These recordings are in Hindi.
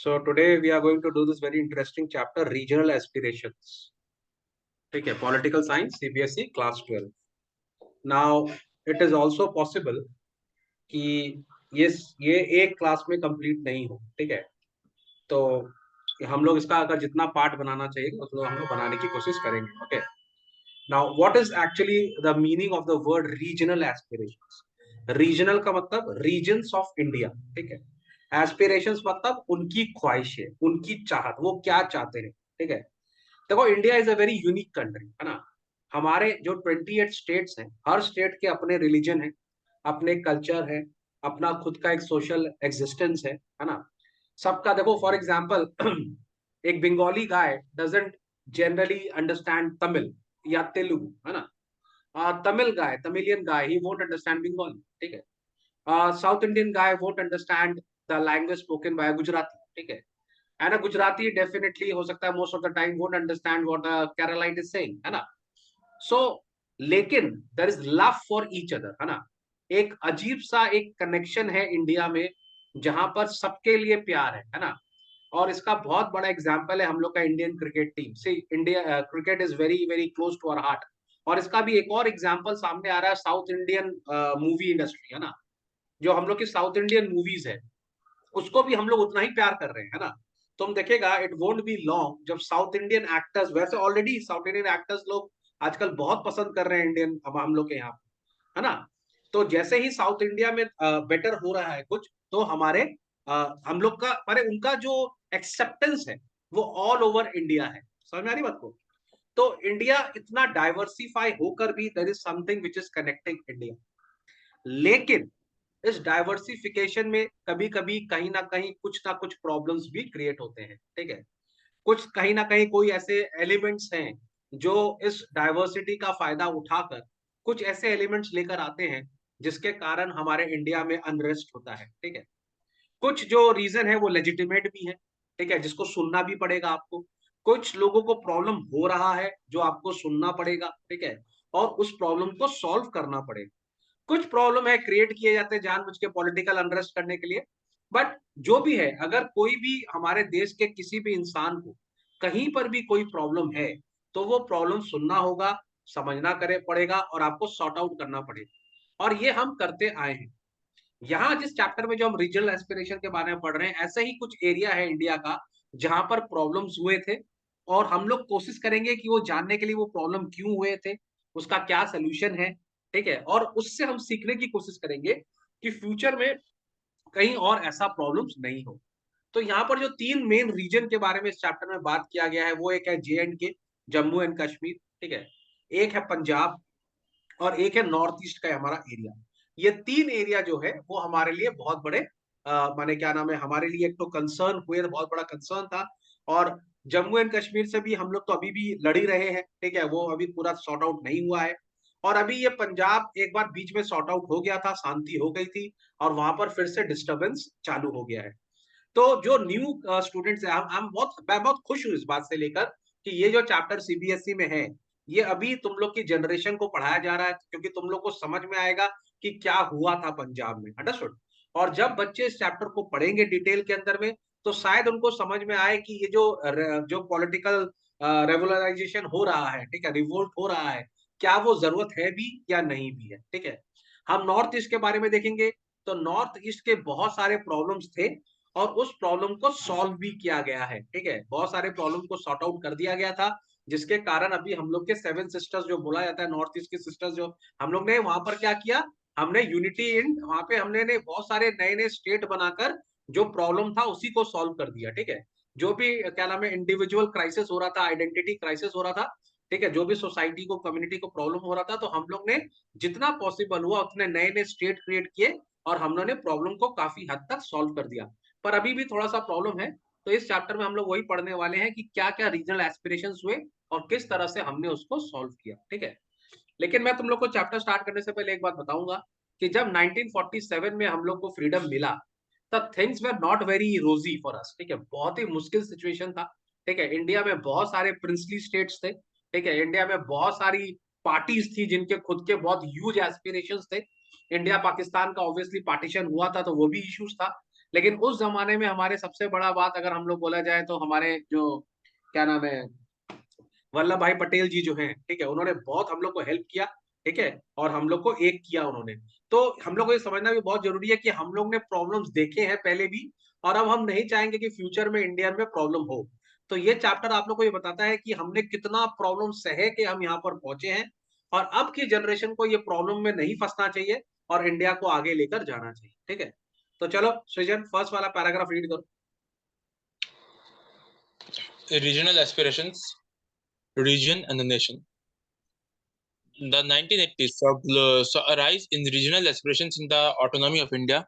So today we are going to do this very interesting chapter, regional aspirations. ठीक है, political science, CBSE class 12. Now it is also possible कि ये एक क्लास में कंप्लीट नहीं हो, ठीक है। तो हम लोग इसका अगर जितना पार्ट बनाना चाहिए उतना हम लोग बनाने की कोशिश करेंगे, okay. Now what is actually the meaning of the word regional aspirations? Regional का मतलब रीजन्स ऑफ इंडिया, ठीक है। एस्पिरेशंस मतलब उनकी ख्वाहिशें, उनकी चाहत, वो क्या चाहते हैं, ठीक है। देखो, India is a very unique country, है ना। हमारे जो 28 स्टेट्स हैं, हर स्टेट के अपने रिलीजन है, अपने कल्चर है, अपना खुद का एक सोशल एग्जिस्टेंस है ना। सबका देखो, फॉर एग्जाम्पल एक Bengali guy doesn't generally understand Tamil या तेलुगु, है ना। Tamil guy, Tamilian guy, he won't understand Bengali, ठीक है। South Indian guy won't understand the language spoken by Gujarati, ठीक है। एंड अ गुजराती डेफिनेटली हो सकता है most of the time won't understand what a Keralite is saying, है ना। सो लेकिन there is love for each other, है ना। एक अजीब सा एक कनेक्शन है इंडिया में, जहां पर सबके लिए प्यार है ना। और इसका बहुत बड़ा एग्जाम्पल है हम लोग का इंडियन क्रिकेट टीम से। India cricket is very very close to our heart. और इसका भी एक और एग्जाम्पल सामने आ रहा है, साउथ इंडियन मूवी इंडस्ट्री, है ना। जो हम लोग की साउथ इंडियन मूवीज है, उसको भी हम लोग उतना ही प्यार कर रहे हैं, है ना। तुम देखेगा, इट वोंट बी लॉन्ग जब साउथ इंडियन एक्टर्स, वैसे ऑलरेडी साउथ इंडियन एक्टर्स लोग आजकल बहुत पसंद कर रहे हैं इंडियन, हम लोग के यहाँ, है ना। तो जैसे ही साउथ इंडिया में बेटर हो रहा है कुछ, तो हमारे हम लोग का, अरे उनका जो एक्सेप्टेंस है वो ऑल ओवर इंडिया है। समझ में आ रही बात को? तो इंडिया इतना डाइवर्सिफाई होकर भी there is something which is connecting India. लेकिन इस डाइवर्सिफिकेशन में कभी कभी कहीं ना कुछ प्रॉब्लम्स भी क्रिएट होते हैं, ठीक है। कुछ कहीं ना कहीं कोई ऐसे एलिमेंट्स हैं जो इस डाइवर्सिटी का फायदा उठाकर कुछ ऐसे एलिमेंट्स लेकर आते हैं जिसके कारण हमारे इंडिया में अनरेस्ट होता है, ठीक है। कुछ जो रीजन है वो लेजिटिमेट भी है, ठीक है, जिसको सुनना भी पड़ेगा आपको। कुछ लोगों को प्रॉब्लम हो रहा है जो आपको सुनना पड़ेगा, ठीक है, और उस प्रॉब्लम को सॉल्व करना पड़ेगा। कुछ प्रॉब्लम है क्रिएट किए जाते हैं जानबूझ के पॉलिटिकल अनरेस्ट करने के लिए। बट जो भी है, अगर कोई भी हमारे देश के किसी भी इंसान को कहीं पर भी कोई प्रॉब्लम है, तो वो प्रॉब्लम सुनना होगा, समझना करे पड़ेगा और आपको सॉर्ट आउट करना पड़ेगा। और ये हम करते आए हैं। यहाँ जिस चैप्टर में जो हम रीजनल एस्पिरेशन के बारे में पढ़ रहे हैं, ऐसे ही कुछ एरिया है इंडिया का जहां पर प्रॉब्लम्स हुए थे। और हम लोग कोशिश करेंगे कि वो जानने के लिए वो प्रॉब्लम क्यों हुए थे, उसका क्या सोल्यूशन है, ठीक है। और उससे हम सीखने की कोशिश करेंगे कि फ्यूचर में कहीं और ऐसा प्रॉब्लम्स नहीं हो। तो यहाँ पर जो तीन मेन रीजन के बारे में इस चैप्टर में बात किया गया है, वो एक है J&K, जम्मू एंड कश्मीर, ठीक है। एक है पंजाब, और एक है नॉर्थ ईस्ट का हमारा एरिया। ये तीन एरिया जो है वो हमारे लिए बहुत बड़े माने क्या नाम है, हमारे लिए एक तो कंसर्न हुए, बहुत बड़ा कंसर्न था। और जम्मू एंड कश्मीर से भी हम लोग तो अभी भी लड़ ही रहे हैं, ठीक है, वो अभी पूरा सॉर्ट आउट नहीं हुआ है। और अभी ये पंजाब एक बार बीच में सॉर्ट आउट हो गया था, शांति हो गई थी, और वहां पर फिर से डिस्टर्बेंस चालू हो गया है। तो जो न्यू स्टूडेंट्स हैं, मैं बहुत खुश हूँ इस बात से लेकर कि ये जो चैप्टर सीबीएसई में है, ये अभी तुम लोग की जनरेशन को पढ़ाया जा रहा है, क्योंकि तुम लोग को समझ में आएगा कि क्या हुआ था पंजाब में, अंडरस्टूड। और जब बच्चे इस चैप्टर को पढ़ेंगे डिटेल के अंदर में, तो शायद उनको समझ में आए कि ये जो पॉलिटिकल रेवुलराइजेशन हो रहा है, ठीक है, रिवोल्ट हो रहा है, क्या वो जरूरत है भी या नहीं भी है, ठीक है। हम नॉर्थ ईस्ट के बारे में देखेंगे, तो नॉर्थ ईस्ट के बहुत सारे प्रॉब्लम्स थे, और उस प्रॉब्लम को सॉल्व भी किया गया है, ठीक है। बहुत सारे प्रॉब्लम को सॉर्ट आउट कर दिया गया था, जिसके कारण अभी हम लोग के सेवन सिस्टर्स जो बोला जाता है, नॉर्थ ईस्ट के सिस्टर्स, जो हम लोग ने वहां पर क्या किया, हमने यूनिटी इन वहां पे हमने ने बहुत सारे नए नए स्टेट बनाकर जो प्रॉब्लम था उसी को सॉल्व कर दिया, ठीक है। जो भी क्या नाम है इंडिविजुअल क्राइसिस हो रहा था, आइडेंटिटी क्राइसिस हो रहा था, ठीक है, जो भी सोसाइटी को, कम्युनिटी को प्रॉब्लम हो रहा था, तो हम लोग ने जितना पॉसिबल हुआ उतने नए नए स्टेट क्रिएट किए, और हम लोग ने प्रॉब्लम को काफी हद तक सॉल्व कर दिया। पर अभी भी थोड़ा सा प्रॉब्लम है। तो इस चैप्टर में हम लोग वही पढ़ने वाले हैं कि क्या क्या रीजनल एस्पिरेशंस हुए और किस तरह से हमने उसको सॉल्व किया, ठीक है। लेकिन मैं तुम लोग को चैप्टर स्टार्ट करने से पहले एक बात बताऊंगा कि जब 1947 में हम लोग को फ्रीडम मिला, तब थिंग्स वर नॉट वेरी रोजी फॉर अस, ठीक है, बहुत ही मुश्किल सिचुएशन था, ठीक है। इंडिया में बहुत सारे प्रिंसली स्टेट्स थे, ठीक है, इंडिया में बहुत सारी पार्टीज थी जिनके खुद के बहुत ह्यूज एस्पिरेशंस थे। इंडिया पाकिस्तान का ऑब्वियसली पार्टीशन हुआ था, तो वो भी इश्यूज था। लेकिन उस जमाने में हमारे सबसे बड़ा बात अगर हम लोग बोला जाए तो हमारे जो क्या नाम है वल्लभ भाई पटेल जी जो हैं, ठीक है, उन्होंने बहुत हम लोग को हेल्प किया, ठीक है, और हम लोग को एक किया उन्होंने। तो हम लोग को ये समझना भी बहुत जरूरी है कि हम लोग ने प्रॉब्लम्स देखे हैं पहले भी, और अब हम नहीं चाहेंगे कि फ्यूचर में इंडिया में प्रॉब्लम हो। तो ये चैप्टर आप लोग को ये बताता है कि हमने कितना प्रॉब्लम सहे के हम यहाँ पर पहुंचे हैं, और अब की जनरेशन को ये प्रॉब्लम में नहीं फंसना चाहिए और इंडिया को आगे लेकर जाना चाहिए, ठीक है। तो चलो सृजन, फर्स्ट वाला पैराग्राफ रीड करो। Regional aspirations, region and the nation. The 1980s saw a rise in regional aspirations in the autonomy of India,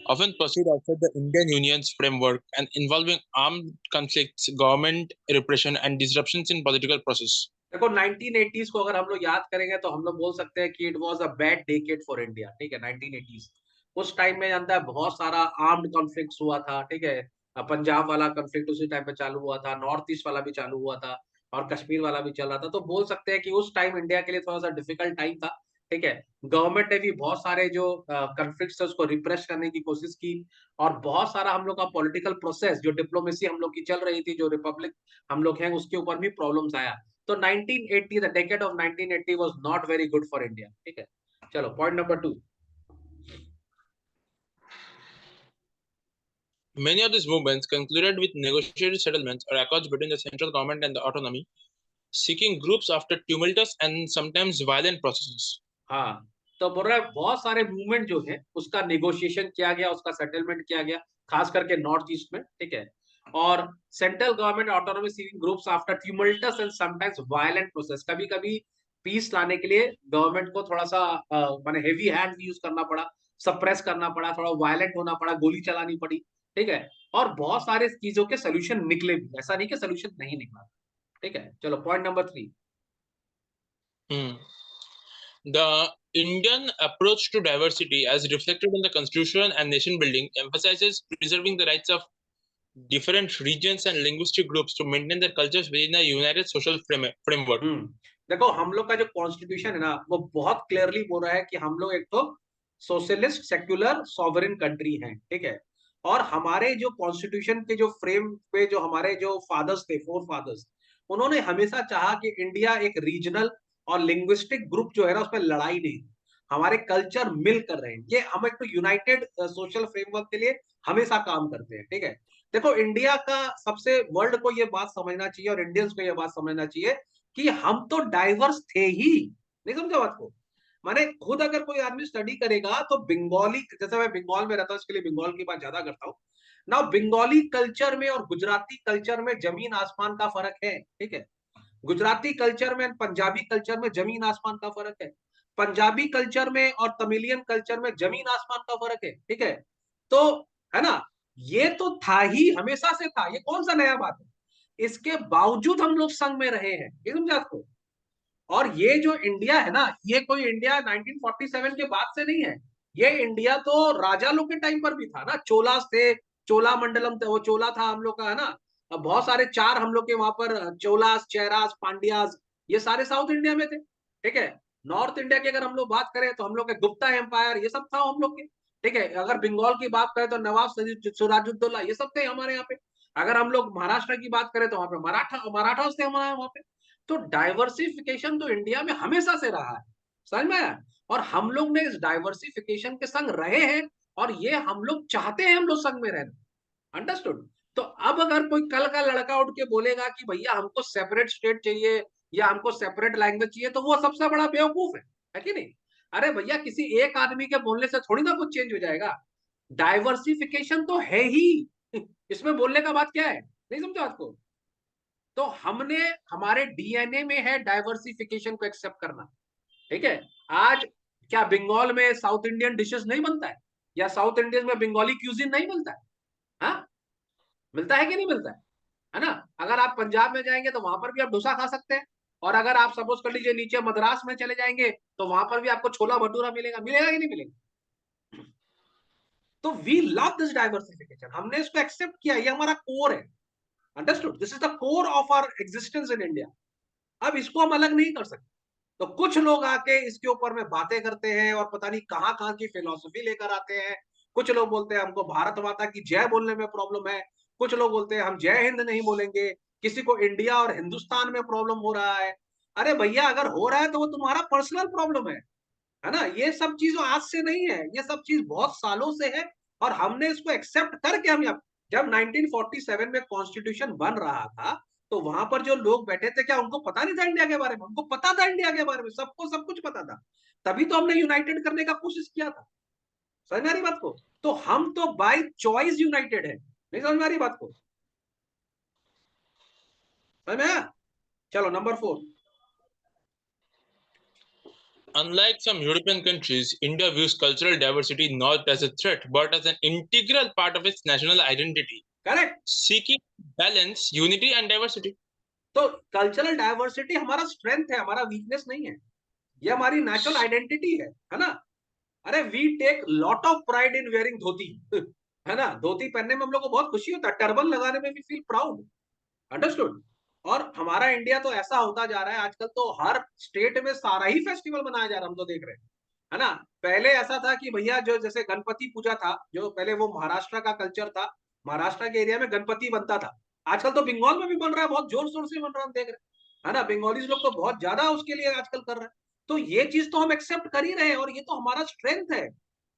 often pursued outside the Indian Union's framework and involving armed conflicts, government repression, and disruptions in political process. देखो 1980s को अगर हम लोग याद करेंगे तो हम लोग बोल सकते हैं कि it was a bad decade for India, ठीक है। 1980s उस टाइम में जानता है बहुत सारा आर्म्ड कॉन्फ्लिक्ट्स हुआ था, ठीक है। पंजाब वाला कॉन्फ्लिक्ट उसी टाइम पे चालू हुआ था, नॉर्थ ईस्ट वाला भी चालू हुआ था, और कश्मीर वाला भी चल रहा था। तो बोल सकते हैं कि उस टाइम इंडिया के लिए थोड़ा सा डिफिकल्ट टाइम था, ठीक है। गवर्नमेंट ने भी बहुत सारे जो कॉन्फ्लिक्ट्स है उसको रिप्रेस करने की कोशिश की, और बहुत सारा हम लोग का पॉलिटिकल प्रोसेस जो डिप्लोमेसी हम लोग की चल रही थी, जो रिपब्लिक हम लोग हैं उसके ऊपर भी प्रॉब्लम्स आया। तो 1980, the decade of 1980 was not very good for India, ठीक है। चलो point number 2। Many of these movements concluded with negotiated settlements or accords between the central government and the autonomy, seeking groups after tumultuous and sometimes violent processes. हाँ, तो बोल रहा है बहुत सारे मूवमेंट जो है उसका नेगोशिएशन किया गया, उसका सेटलमेंट किया गया, खास करके नॉर्थ ईस्ट में, ठीक है। और central government autonomy ceding groups after tumultuous and sometimes violent process, कभी कभी पीस लाने के लिए गवर्नमेंट को थोड़ा सा माने हेवी हैंड यूज करना पड़ा, सप्रेस करना पड़ा, थोड़ा वायलेंट होना पड़ा, गोली चलानी पड़ी, ठीक है। और बहुत सारे चीजों के सोल्यूशन निकले भी, ऐसा नहीं कि सोल्यूशन नहीं निकला, ठीक है। चलो point number 3। The Indian approach to diversity, as reflected in the Constitution and nation building, emphasizes preserving the rights of different regions and linguistic groups to maintain their cultures within a united social framework. देखो हम लोग का जो कॉन्स्टिट्यूशन है ना वो बहुत क्लियरली बोल रहा है कि हम लोग एक तो सोशलिस्ट सेक्युलर सॉवरेन कंट्री हैं, ठीक है। और हमारे जो कॉन्स्टिट्यूशन के जो फ्रेम पे जो हमारे जो फादर्स थे, फोर फादर्स, उन्होंने हमेशा चाहा कि इंडिया एक रीजनल और लिंग्विस्टिक ग्रुप जो है ना उस पर लड़ाई नहीं, हमारे कल्चर मिल कर रहे हैं, ये हम एक तो यूनाइटेड सोशल फ्रेमवर्क के लिए हमेशा काम करते हैं, ठीक है। देखो इंडिया का सबसे वर्ल्ड को ये बात समझना चाहिए और इंडियंस को ये बात समझना चाहिए कि हम तो डाइवर्स थे ही, नहीं समझा बात को। माने खुद अगर कोई आदमी स्टडी करेगा तो बंगाली, जैसे मैं बंगाल में रहता हूं इसके लिए बंगाल की बात ज्यादा करता हूँ ना, बंगाली कल्चर में और गुजराती कल्चर में जमीन आसमान का फर्क है, ठीक है। गुजराती कल्चर में पंजाबी कल्चर में जमीन आसमान का फर्क है, पंजाबी कल्चर में और तमिलियन कल्चर में जमीन आसमान का फर्क है, ठीक है। तो है ना, ये तो था ही, हमेशा से था, ये कौन सा नया बात है। इसके बावजूद हम लोग संग में रहे हैं, ये समझा आपको। और ये जो इंडिया है ना, ये कोई इंडिया 1947 के बाद से नहीं है, ये इंडिया तो राजा लोग के टाइम पर भी था ना, चोलास थे, चोला मंडलम थे, वो चोला था हम लोग का, है ना। अब बहुत सारे चार हम लोग के वहां पर चोलास, चेरास, पांड्यास, ये सारे साउथ इंडिया में थे, ठीक है। नॉर्थ इंडिया की अगर हम लोग बात करें तो हम लोग के गुप्ता एम्पायर, ये सब था हम लोग के, ठीक है। अगर बंगाल की बात करें तो नवाब सिराजुद्दौला, ये सब थे हमारे यहाँ पे। अगर हम लोग महाराष्ट्र की बात करें तो वहां पे मराठा थे हमारे वहां पे। तो डाइवर्सिफिकेशन तो इंडिया में हमेशा से रहा है, समझ में आया। और हम लोग ने इस डाइवर्सिफिकेशन के संग रहे हैं, और ये हम लोग चाहते हैं हम लोग संग में रहना, अंडरस्टूड। तो अब अगर कोई कल का लड़का उठ के बोलेगा कि भैया हमको सेपरेट स्टेट चाहिए या हमको सेपरेट लैंग्वेज चाहिए, तो वो सबसे बड़ा बेवकूफ है कि नहीं। अरे भैया किसी एक आदमी के बोलने से थोड़ी ना कुछ चेंज हो जाएगा, डाइवर्सिफिकेशन तो है ही इसमें बोलने का बात क्या है, नहीं समझा आपको। तो हमने, हमारे डीएनए में है डाइवर्सिफिकेशन को एक्सेप्ट करना, ठीक है। आज क्या बंगाल में साउथ इंडियन डिशेस नहीं बनता है, या साउथ इंडियन में बंगाली क्यूजिन नहीं मिलता है, हाँ मिलता है कि नहीं मिलता है ना। अगर आप पंजाब में जाएंगे तो वहां पर भी आप डोसा खा सकते हैं, और अगर आप सपोज कर लीजिए नीचे मद्रास में चले जाएंगे तो वहां पर भी आपको छोला भटूरा मिलेगा, मिलेगा कि नहीं मिलेगा। तो वी लव दिस डाइवर्सिफिकेशन, हमने इसको एक्सेप्ट किया, ये हमारा कोर है, understood, this is the core of our existence in India. अब इसको हम अलग नहीं कर सकते। तो कुछ लोग आके इसके ऊपर में बातें करते हैं और पता नहीं कहां कहां की फिलोसफी लेकर आते हैं, कुछ लोग बोलते हैं हमको भारत माता की जय बोलने में प्रॉब्लम है, कुछ लोग बोलते हैं हम जय हिंद नहीं बोलेंगे, किसी को इंडिया और हिंदुस्तान में प्रॉब्लम हो रहा है। अरे भैया अगर हो रहा है तो वो तुम्हारा पर्सनल प्रॉब्लम है ना? ये सब चीज आज से नहीं है, ये सब चीज बहुत सालों से है और हमने इसको एक्सेप्ट करके हम जब 1947 में कॉन्स्टिट्यूशन बन रहा था तो वहां पर जो लोग बैठे थे क्या उनको पता नहीं था इंडिया के बारे में? उनको पता था इंडिया के बारे में, सबको सब कुछ पता था। तभी तो हमने यूनाइटेड करने का कोशिश किया था। समझ में आ रही बात को? तो हम तो बाय चॉइस यूनाइटेड है। नहीं समझ में आ रही बात को? समझ में आया? चलो number 4। Unlike some European countries, India views cultural diversity not as a threat but as an integral part of its national identity, correct. seeking balance, unity, and diversity. तो कल्चरल डाइवर्सिटी हमारा स्ट्रेंथ है, हमारा वीकनेस नहीं है। ये हमारी नेशनल आइडेंटिटी है ना? अरे we take lot of pride in wearing dhoti है ना? धोती पहनने में हम लोग को बहुत खुशी होता है, टर्बन लगाने में भी फील प्राउड। अंडरस्टूड? और हमारा इंडिया तो ऐसा होता जा रहा है आजकल, तो हर स्टेट में सारा ही फेस्टिवल मनाया जा रहा है, हम तो देख रहे हैं है ना? पहले ऐसा था कि भैया जो जैसे गणपति पूजा था, जो पहले वो महाराष्ट्र का कल्चर था, महाराष्ट्र के एरिया में गणपति बनता था। आजकल तो बंगाल में भी बन रहा है, बहुत जोर शोर से बन रहा है, हम देख रहे हैं है ना? बंगालीज लोग तो बहुत ज्यादा उसके लिए आजकल कर रहे हैं। तो ये चीज तो हम एक्सेप्ट कर ही रहे हैं और ये तो हमारा स्ट्रेंथ है।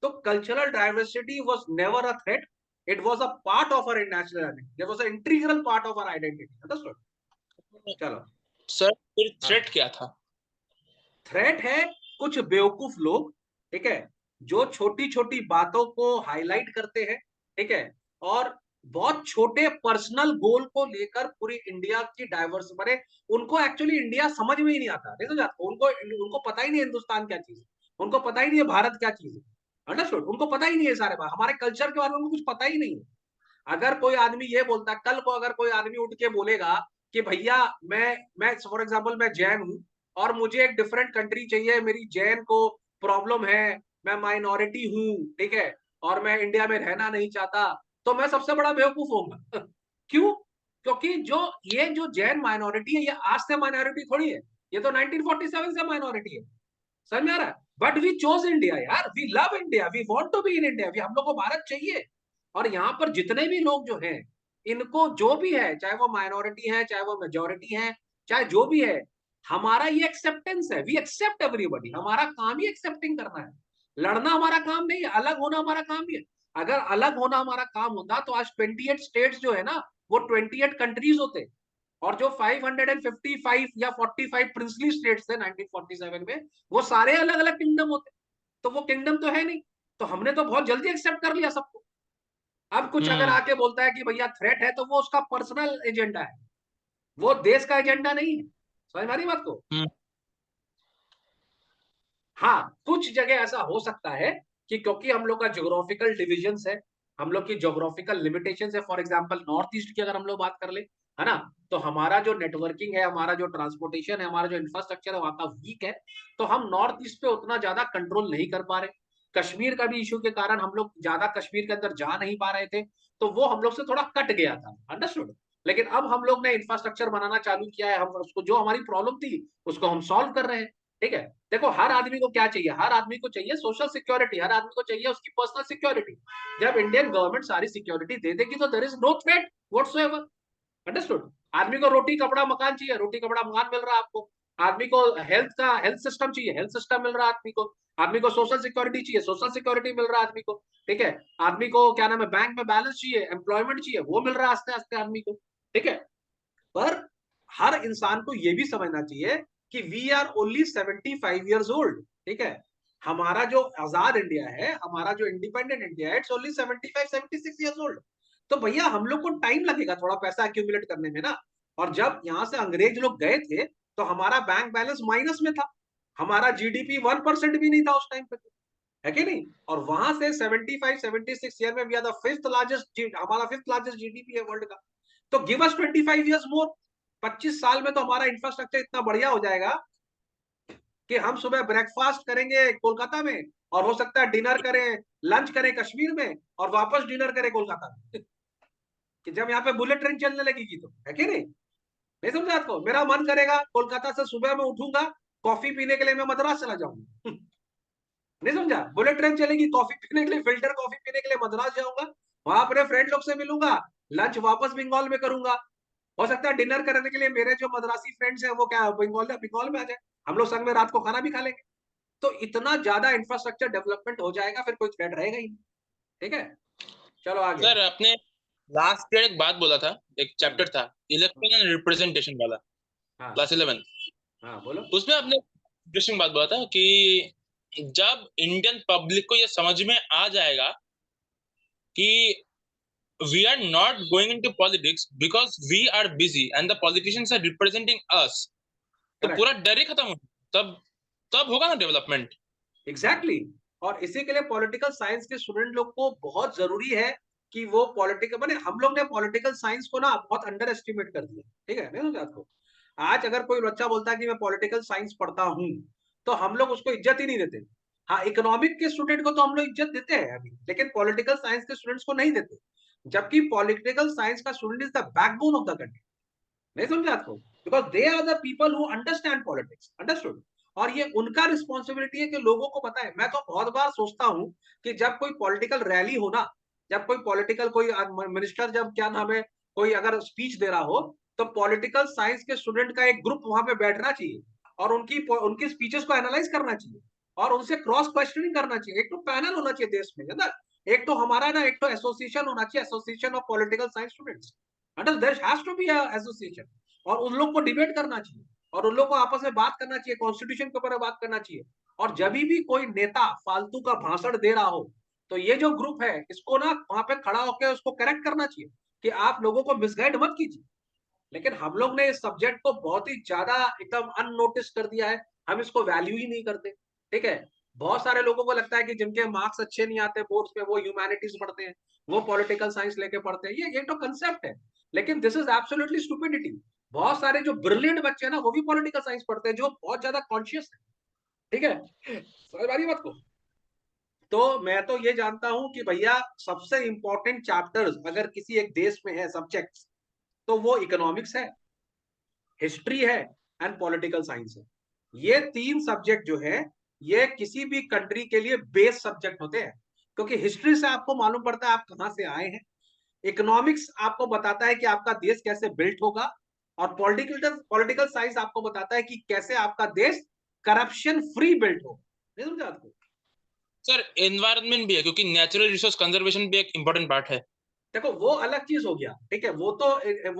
तो cultural diversity was never a threat, it was a part of our national identity, it was an integral part of our identity, understood? चलो। सर फिर हाँ, थ्रेट क्या था? थ्रेट है कुछ बेवकूफ लोग, ठीक है, जो छोटी छोटी बातों को हाईलाइट करते हैं, ठीक है, और बहुत छोटे पर्सनल गोल को लेकर पूरी इंडिया की डाइवर्स बने। उनको एक्चुअली इंडिया समझ में ही नहीं आता, नहीं समझ? उनको उनको पता ही नहीं हिंदुस्तान क्या चीज है, उनको पता ही नहीं है भारत क्या चीज है। अंडरस्टूड? उनको पता ही नहीं है सारे बात, हमारे कल्चर के बारे में उनको कुछ पता ही नहीं है। अगर कोई आदमी ये बोलता, कल को अगर कोई आदमी उठ के बोलेगा कि भैया मैं फॉर एग्जांपल मैं जैन हूं और मुझे एक डिफरेंट कंट्री चाहिए, मेरी जैन को प्रॉब्लम है, मैं माइनॉरिटी हूं, ठीक है, और मैं इंडिया में रहना नहीं चाहता, तो मैं सबसे बड़ा बेवकूफ होऊंगा क्यों? क्योंकि जो जैन माइनॉरिटी है ये आज से माइनॉरिटी थोड़ी है, ये तो 1947 से माइनॉरिटी है। समझ में आ रहा है? बट वी चोज इंडिया यार, we love India, we want to be in India, हम लोग को भारत चाहिए। और यहाँ पर जितने भी लोग जो हैं, इनको जो भी है, चाहे वो माइनॉरिटी है, चाहे वो मेजोरिटी है, चाहे जो भी है, हमारा ये एक्सेप्टेंस है, वी एक्सेप्ट एवरीबॉडी। हमारा काम ही एक्सेप्टिंग करना है, लड़ना हमारा काम नहीं है, अलग होना हमारा काम ही है। अगर अलग होना हमारा काम होता तो आज 28 स्टेट्स जो है ना, वो 28 कंट्रीज होते। और जो 555 या 45 प्रिंसली स्टेट्स थे 1947 में, वो सारे अलग अलग किंगडम होते। तो वो किंगडम तो है नहीं, तो हमने तो बहुत जल्दी एक्सेप्ट कर लिया सबको। अब कुछ अगर हम्म आके बोलता है कि भैया थ्रेट है, तो वो उसका पर्सनल एजेंडा है, वो देश का एजेंडा नहीं है। समझ मारी बात को? हम्म हाँ, कुछ जगह ऐसा हो सकता है कि क्योंकि हम लोग का ज्योग्राफिकल डिविजन है, हम लोग की ज्योग्राफिकल लिमिटेशन है। फॉर एग्जाम्पल नॉर्थ ईस्ट की अगर हम लोग बात कर ले, है ना, तो हमारा जो नेटवर्किंग है, हमारा जो ट्रांसपोर्टेशन है, हमारा जो इंफ्रास्ट्रक्चर है वहां का वीक है, तो हम नॉर्थ ईस्ट पे उतना ज्यादा कंट्रोल नहीं कर पा रहे। कश्मीर का भी इशू के कारण हम लोग ज्यादा कश्मीर के अंदर जा नहीं पा रहे थे, तो वो हम लोग से थोड़ा कट गया था। अंडरस्टूड? लेकिन अब हम लोग ने इंफ्रास्ट्रक्चर बनाना चालू किया है, हम उसको, जो हमारी प्रॉब्लम थी उसको हम सॉल्व कर रहे हैं। ठीक है? देखो हर आदमी को क्या चाहिए, हर आदमी को चाहिए सोशल सिक्योरिटी, हर आदमी को चाहिए उसकी पर्सनल सिक्योरिटी। जब इंडियन गवर्नमेंट सारी सिक्योरिटी दे देगी तो there is no threat whatsoever. Understood? आदमी को रोटी कपड़ा मकान चाहिए, रोटी कपड़ा मकान मिल रहा है आपको। आदमी को हेल्थ सिस्टम चाहिए, हेल्थ सिस्टम मिल रहा है आदमी को। आदमी को सोशल सिक्योरिटी चाहिए, सोशल सिक्योरिटी मिल रहा है आदमी को। ठीक है? आदमी को क्या नाम है, बैंक में बैलेंस चाहिए, एम्प्लॉयमेंट चाहिए, वो मिल रहा है आस्ते आस्ते आदमी को। ठीक है? पर हर इंसान को यह भी समझना चाहिए कि we are only 75 years old. ठीक है? हमारा जो आजाद इंडिया है, हमारा जो इंडिपेंडेंट इंडिया है, इट्स ओनली 75 76 ईयर्स ओल्ड। तो भैया हम लोग को टाइम लगेगा थोड़ा पैसा एक्यूमुलेट करने में ना। और जब यहां से अंग्रेज लोग गए थे तो हमारा बैंक बैलेंस माइनस में था, हमारा जीडीपी 1% भी नहीं था उस टाइम पे, है कि नहीं? और वहां से 75 76 ईयर में we are the fifth largest, हमारा फिफ्थ लार्जेस्ट जीडीपी है वर्ल्ड का। तो गिव अस 25 ईयर्स मोर, 25 साल में तो हमारा इंफ्रास्ट्रक्चर इतना बढ़िया हो जाएगा कि हम सुबह ब्रेकफास्ट करेंगे कोलकाता में, और हो सकता है डिनर करें, लंच करें कश्मीर में, और वापस डिनर करें कोलकाता में कि जब यहाँ पे बुलेट ट्रेन चलने लगेगी तो, है कि नहीं? नहीं समझा आपको? मेरा मन करेगा कोलकाता से सुबह में उठूंगा, कॉफी पीने के लिए मैं मद्रास चला जाऊंगा नहीं समझा? बुलेट ट्रेन चलेगी, कॉफी पीने के लिए, फिल्टर कॉफी पीने के लिए मद्रास जाऊंगा, वहां अपने फ्रेंड लोग से मिलूंगा, लंच वापस बंगाल में करूंगा। हो सकता है डिनर करने के लिए मेरे जो मद्रासी फ्रेंड्स हैं वो क्या बंगाल में आ जाए, हम लोग संग में रात को खाना भी खा लेंगे। तो इतना ज्यादा इंफ्रास्ट्रक्चर डेवलपमेंट हो जाएगा, फिर कोई थ्रेट रहेगा ही नहीं। ठीक है, चलो आगे। सर आपने लास्ट ईयर एक बात बोला था, एक हम्म, चैप्टर था इलेक्शन एंड रिप्रेजेंटेशन वाला, हाँ क्लास 11। हाँ बोलो। उसमें आपने इंटरेस्टिंग बात बोला था कि जब इंडियन पब्लिक को ये समझ में आ जाएगा कि we are not going into politics because we are busy and the politicians are representing us, तो करेक्ट, पूरा डर ही खत्म हो, तब तब होगा ना डेवलपमेंट। एग्जैक्टली। और इसी के लिए पॉलिटिकल साइंस के स्टूडेंट लोग को बहुत जरूरी है कि वो पॉलिटिकल, मैंने हम लोग ने पॉलिटिकल साइंस को ना बहुत अंडर एस्टिमेट कर दिया। ठीक है, नहीं समझा आपको? आज अगर कोई बच्चा बोलता है कि मैं पॉलिटिकल साइंस पढ़ता हूँ, तो हम लोग उसको इज्जत ही नहीं देते। हाँ, इकोनॉमिक के स्टूडेंट को तो हम लोग इज्जत देते हैं अभी, लेकिन पॉलिटिकल साइंस के स्टूडेंट्स को नहीं देते। जबकि पॉलिटिकल साइंस का student is the backbone of the country. नहीं समझा आपको? Because they are the people who understand politics, understood. और ये उनका रिस्पॉन्सिबिलिटी है कि लोगों को बताए। मैं तो बहुत बार सोचता हूँ कि जब कोई पॉलिटिकल रैली हो ना, जब कोई पॉलिटिकल कोई मिनिस्टर, जब क्या नाम है, कोई अगर स्पीच दे रहा हो, तो पॉलिटिकल साइंस के स्टूडेंट का एक ग्रुप वहां पे बैठना चाहिए और उनकी उनकी स्पीचेस को एनालाइज करना चाहिए और उनसे क्रॉस क्वेश्चनिंग करना चाहिए। एक तो पैनल होना चाहिए देश में, है ना? एक तो हमारा ना, एक तो एसोसिएशन होना चाहिए, association of political science students. There has to be association, और उन लोग को डिबेट करना चाहिए और उन लोग को आपस में बात करना चाहिए, कॉन्स्टिट्यूशन के ऊपर बात करना चाहिए। और जब भी कोई नेता फालतू का भाषण दे रहा हो, तो ये जो ग्रुप है इसको ना वहां पे खड़ा होकर उसको करेक्ट करना चाहिए कि आप लोगों को मिसगाइड मत कीजिए। लेकिन हम लोग ने इस सब्जेक्ट को बहुत ही ज्यादा एकदम अननोटिस कर दिया है, हम इसको वैल्यू ही नहीं करते। ठीक है, बहुत सारे लोगों को लगता है कि जिनके मार्क्स अच्छे नहीं आते बोर्ड्स में, वो ह्यूमैनिटीज पढ़ते हैं, वो पॉलिटिकल साइंस लेके पढ़ते हैं। ये तो कंसेप्ट है, लेकिन दिस इज एब्सोल्युटली स्टुपिडिटी। बहुत सारे जो ब्रिलियंट बच्चे हैं ना, वो भी पॉलिटिकल साइंस पढ़ते हैं, जो बहुत ज्यादा कॉन्शियस है। ठीक है, समझ आ रही बात को? तो मैं तो ये जानता हूं कि भैया सबसे इंपॉर्टेंट चैप्टर्स अगर किसी एक देश में है सब्जेक्ट्स, तो वो इकोनॉमिक्स है, हिस्ट्री है एंड पॉलिटिकल साइंस है। ये तीन सब्जेक्ट जो है, ये किसी भी कंट्री के लिए बेस सब्जेक्ट होते हैं। क्योंकि हिस्ट्री से आपको मालूम पड़ता है आप कहां से आए हैं, इकोनॉमिक्स आपको बताता है कि आपका देश कैसे बिल्ट होगा, और पॉलिटिकल पॉलिटिकल साइंस आपको बताता है कि कैसे आपका देश करप्शन फ्री बिल्ट हो। नहीं समझा आपको? सर एनवायरनमेंट भी है क्योंकि नेचुरल रिसोर्स कंजर्वेशन भी एक इंपॉर्टेंट पार्ट है। देखो वो अलग चीज हो गया, ठीक है, वो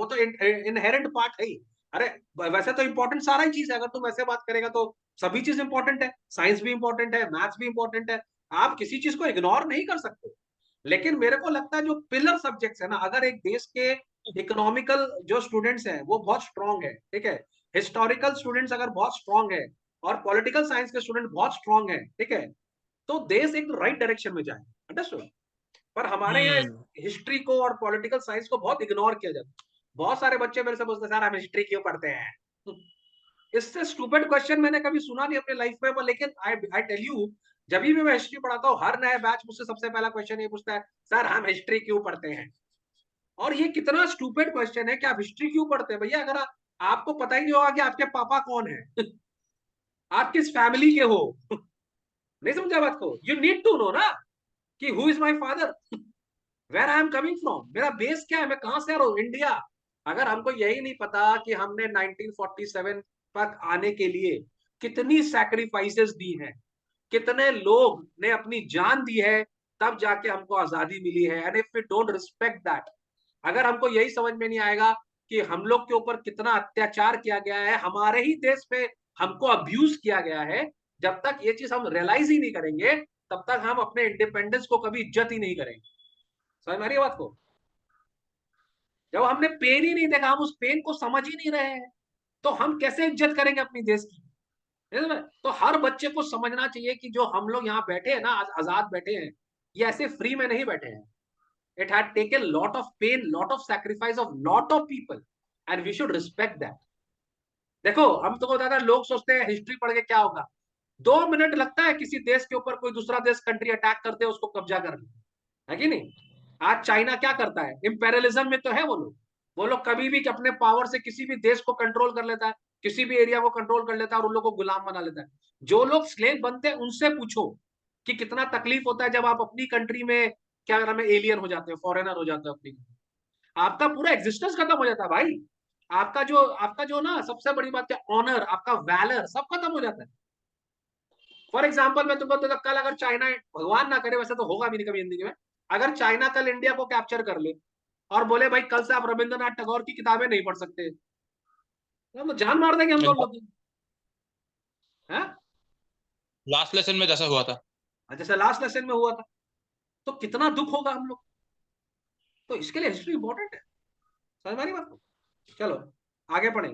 तो इनहेरेंट पार्ट है ही। अरे वैसे तो इंपॉर्टेंट सारा ही चीज है, अगर तुम ऐसे बात करेगा तो सभी चीज इंपॉर्टेंट है, साइंस भी इंपॉर्टेंट है, मैथ्स भी इंपॉर्टेंट है। आप किसी चीज को इग्नोर नहीं कर सकते। लेकिन मेरे को लगता है जो पिलर सब्जेक्ट्स है ना, अगर एक देश के इकोनॉमिकल जो स्टूडेंट्स हैं वो बहुत स्ट्रांग है, ठीक है, हिस्टोरिकल स्टूडेंट्स अगर बहुत स्ट्रांग है, और पॉलिटिकल साइंस के स्टूडेंट बहुत स्ट्रांग है, ठीक है, तो देश एक राइट डायरेक्शन में जाए। अंडरस्टूड? पर हमारे यहाँ हम्म। हिस्ट्री को और पॉलिटिकल साइंस को बहुत इग्नोर किया जाता है। बहुत सारे बच्चे मेरे से पूछते हैं, सर हम हिस्ट्री क्यों पढ़ते हैं? इससे स्टूपिड क्वेश्चन मैंने कभी सुना नहीं अपने लाइफ में, पर लेकिन आई आई टेल यू, जब भी मैं हिस्ट्री पढ़ाता हूँ, हर नया बैच मुझसे सबसे पहला क्वेश्चन ये पूछता है, सर हम हिस्ट्री क्यों पढ़ते हैं? और ये कितना स्टूपिड क्वेश्चन है कि आप हिस्ट्री क्यों पढ़ते हैं भैया, अगर आपको पता ही नहीं होगा कि आपके पापा कौन है, आप किस फैमिली के हो। नहीं समझा बात को? यू नीड टू नो ना कि who is my father, where I am coming from, मेरा बेस क्या है, मैं कहां से आ रहा हूं, इंडिया। अगर हमको यही नहीं पता कि हमने 1947 तक आने के लिए कितनी सैक्रिफाइसेस दी हैं, कितने लोग ने अपनी जान दी है, तब जाके हमको आजादी मिली है, and if we don't respect that, अगर हमको यही समझ में नहीं आएगा कि हम लोग के ऊपर कितना अत्याचार किया गया है, हमारे ही देश में हमको अब्यूज किया गया है, जब तक ये चीज हम रियलाइज ही नहीं करेंगे, तब तक हम अपने इंडिपेंडेंस को कभी इज्जत ही नहीं करेंगे। समझ में आ रही है बात को? जब हमने पेन ही नहीं देखा, हम उस पेन को समझ ही नहीं रहे हैं, तो हम कैसे इज्जत करेंगे अपनी देश की? है ना? तो हर बच्चे को समझना चाहिए कि जो हम लोग यहाँ बैठे हैं ना, आजाद बैठे हैं, ये ऐसे फ्री में नहीं बैठे हैं। It had taken lot of pain, lot of sacrifice of lot of people, and we should respect that. देखो हम तो ज्यादा लोग सोचते हैं हिस्ट्री पढ़ के क्या होगा, 2 मिनट लगता है किसी देश के ऊपर कोई दूसरा देश कंट्री अटैक करते हैं उसको कब्जा कर ले, है कि नहीं? आज चाइना क्या करता है, इंपेरियलिज्म में तो है वो लोग। वो लोग कभी भी अपने पावर से किसी भी देश को कंट्रोल कर लेता है, किसी भी एरिया को कंट्रोल कर लेता है और उन लोग को गुलाम बना लेता है। जो लोग स्लेव बनते हैं उनसे पूछो, कि कितना तकलीफ होता है जब आप अपनी कंट्री में क्या नाम है एलियन हो जाते हो, फॉरेनर हो जाते हो अपनी, आपका पूरा एग्जिस्टेंस खत्म हो जाता है भाई। आपका जो ना सबसे बड़ी बात है ऑनर, आपका वैलर सब खत्म हो जाता है। फॉर एग्जाम्पल मैं तुमको तो कल अगर चाइना, भगवान ना करे वैसे तो होगा भी नहीं कभी जिंदगी में, अगर चाइना कल इंडिया को कैप्चर कर ले और बोले भाई कल से आप रविंद्रनाथ टैगोर की किताबें नहीं पढ़ सकते, तो हम तो जान मार देंगे हम दोनों लोग। लास्ट लेसन में जैसा हुआ था। जैसे लास्ट लेसन में हुआ था, तो कितना दुख होगा हम लोग। तो इसके लिए हिस्ट्री इंपॉर्टेंट है, समझ मारी बात को। चलो आगे पढ़े।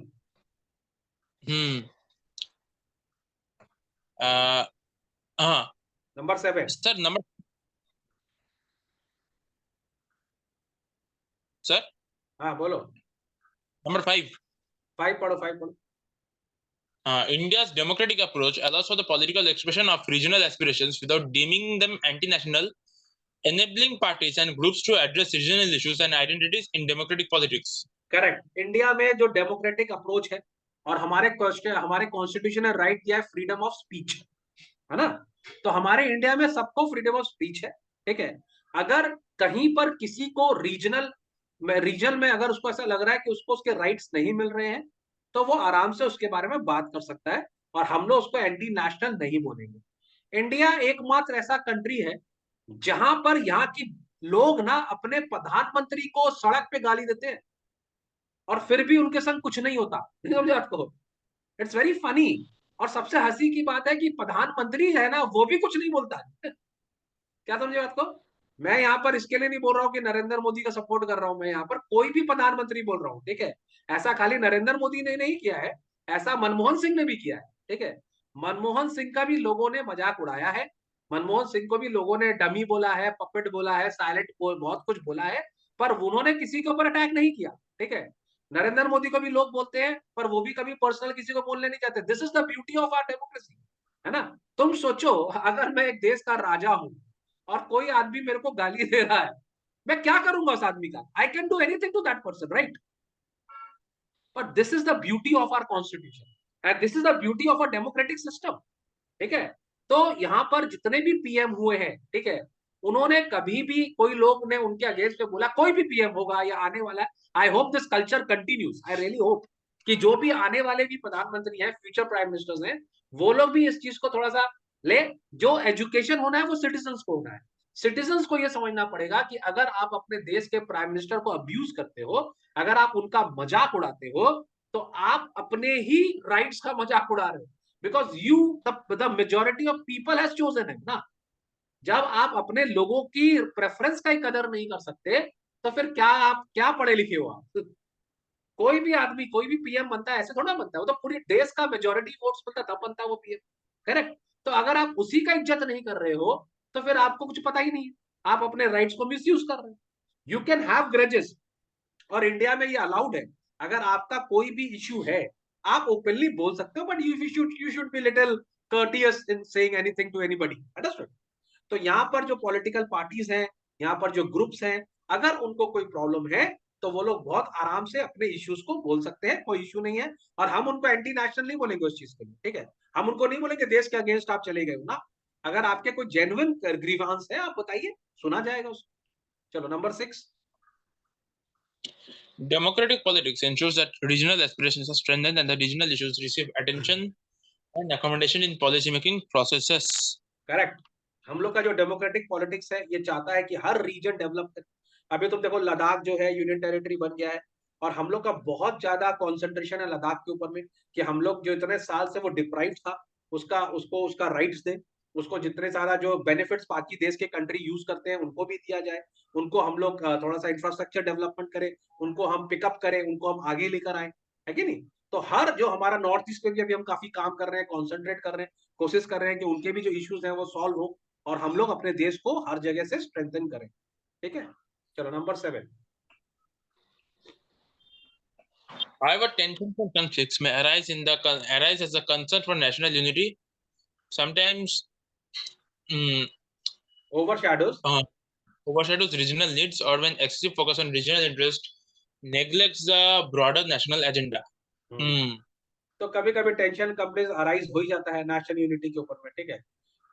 हम्म हाँ नंबर 7। सर, सर हाँ बोलो। नंबर 5। 5 पढ़ो, 5 पढ़ो। India's democratic approach allows for the political expression of regional aspirations without deeming them anti-national, enabling parties and groups to address regional issues and identities in democratic politics. Correct. India में जो डेमोक्रेटिक अप्रोच है, और हमारे कॉन्स्टिट्यूशन ने राइट किया है फ्रीडम ऑफ स्पीच, है ना। तो हमारे इंडिया में सबको फ्रीडम ऑफ स्पीच है, ठीक है। अगर कहीं पर किसी को रीजन में अगर उसको ऐसा लग रहा है कि उसको उसके राइट्स नहीं मिल रहे हैं, तो वो आराम से उसके बारे में बात कर सकता है, और हम लोग उसको एंटी नेशनल नहीं बोलेंगे। इंडिया एकमात्र ऐसा कंट्री है जहां पर यहाँ की लोग ना अपने प्रधानमंत्री को सड़क पे गाली देते हैं, और फिर भी उनके संग कुछ नहीं होता। नहीं समझे आपको? It's very funny. और सबसे हंसी की बात है कि प्रधानमंत्री है ना, वो भी कुछ नहीं बोलता है। क्या समझे बात को? मैं यहाँ पर इसके लिए नहीं बोल रहा हूँ कि नरेंद्र मोदी का सपोर्ट कर रहा हूं, मैं यहाँ पर कोई भी प्रधानमंत्री बोल रहा हूँ, ठीक है। ऐसा खाली नरेंद्र मोदी ने नहीं किया है, ऐसा मनमोहन सिंह ने भी किया है, ठीक है। मनमोहन सिंह का भी लोगों ने मजाक उड़ाया है, मनमोहन सिंह को भी लोगों ने डमी बोला है, पपेट बोला है, साइलेंट बहुत कुछ बोला है, पर उन्होंने किसी के ऊपर अटैक नहीं किया, ठीक है। नरेंद्र मोदी को भी लोग बोलते हैं, पर वो भी कभी पर्सनल किसी को बोलने नहीं चाहते। This is the beauty of our democracy, है ना। तुम सोचो, अगर मैं एक देश का राजा हूं और कोई आदमी मेरे को गाली दे रहा है, मैं क्या करूंगा उस आदमी का? I can do anything to that person, right. But this is the beauty of our constitution and this is the beauty of a democratic system, ठीक है। तो यहाँ पर जितने भी पीएम हुए हैं, ठीक है, उन्होंने कभी भी कोई लोग ने उनके अगेंस्ट में बोला, कोई भी पीएम होगा या आने वाला है, I hope this culture continues, I really hope कि जो भी आने वाले भी प्रधानमंत्री हैं, फ्यूचर प्राइम मिनिस्टर्स हैं, वो लोग भी इस चीज को थोड़ा सा ले। जो एजुकेशन होना है वो सिटीजन्स को होना है। सिटीजन्स को ये समझना पड़ेगा कि अगर आप अपने देश के प्राइम मिनिस्टर को अब्यूज करते हो, अगर आप उनका मजाक उड़ाते हो, तो आप अपने ही राइट्स का मजाक उड़ा रहे हो, because the majority of people has chosen है ना। जब आप अपने लोगों की प्रेफरेंस का ही कदर नहीं कर सकते, तो फिर क्या आप क्या पढ़े लिखे हो आप? कोई भी आदमी, कोई भी पीएम बनता है ऐसे थोड़ा बनता है, वो तो पूरी देश का मेजोरिटी वोट्स बनता तब बनता है वो पीएम, करेक्ट। तो अगर आप उसी का इज्जत नहीं कर रहे हो, तो फिर आपको कुछ पता ही नहीं है, आप अपने राइट्स को मिसयूज कर रहे हो। यू कैन हैव ग्रजेस, और इंडिया में ये अलाउड है। अगर आपका कोई भी इश्यू है, आप ओपनली बोल सकते हो, but you should be little courteous in saying anything to anybody, understood? तो यहाँ पर जो पॉलिटिकल पार्टीज हैं, यहाँ पर जो ग्रुप्स हैं, अगर उनको कोई प्रॉब्लम है, तो वो लोग बहुत आराम से अपने इश्यूज को बोल सकते हैं, कोई इश्यू नहीं है। और हम उनको एंटी नेशनल नहीं बोलेंगे उस चीज के लिए, ठीक है। हम उनको नहीं बोलेंगे देश के अगेंस्ट आप चले गए हो ना। अगर आपके कोई जेन्युइन ग्रीवांस है, आप बताइए, सुना जाएगा उसको। चलो number 6। Democratic politics ensures that regional aspirations are strengthened and the regional issues receive attention and accommodation in policy making processes. Correct. हम लोग का जो डेमोक्रेटिक पॉलिटिक्स है, ये चाहता है कि हर रीजन डेवलप करे। अभी तुम देखो लद्दाख जो है यूनियन टेरिटरी बन गया है, और हम लोग का बहुत ज्यादा कॉन्सेंट्रेशन है लद्दाख के ऊपर में, कि हम लोग जो इतने साल से वो डिप्राइव था, उसका राइट्स दे, उसको जितने सारा जो बेनिफिट्स बाकी देश के कंट्री यूज करते हैं उनको भी दिया जाए, उनको हम लोग थोड़ा सा इंफ्रास्ट्रक्चर डेवलपमेंट करें, उनको हम पिकअप करें, उनको हम आगे लेकर आए, है कि नहीं। तो हर जो हमारा नॉर्थ ईस्ट पे भी अभी हम काफी काम कर रहे हैं, कॉन्सेंट्रेट कर रहे हैं, कोशिश कर रहे हैं कि उनके भी जो इश्यूज हैं वो सॉल्व हो, और हम लोग अपने देश को हर जगह से स्ट्रेंथन करें, ठीक है। चलो number 7। However, tensions and conflicts may arise as a concern for national unity. Sometimes ओवरशैडोज। overshadows regional needs, or when excessive focus on regional interest neglects the broader national agenda. तो कभी कभी टेंशन कंप्लेंट अराइज हो ही जाता है नेशनल यूनिटी के ऊपर में, ठीक है।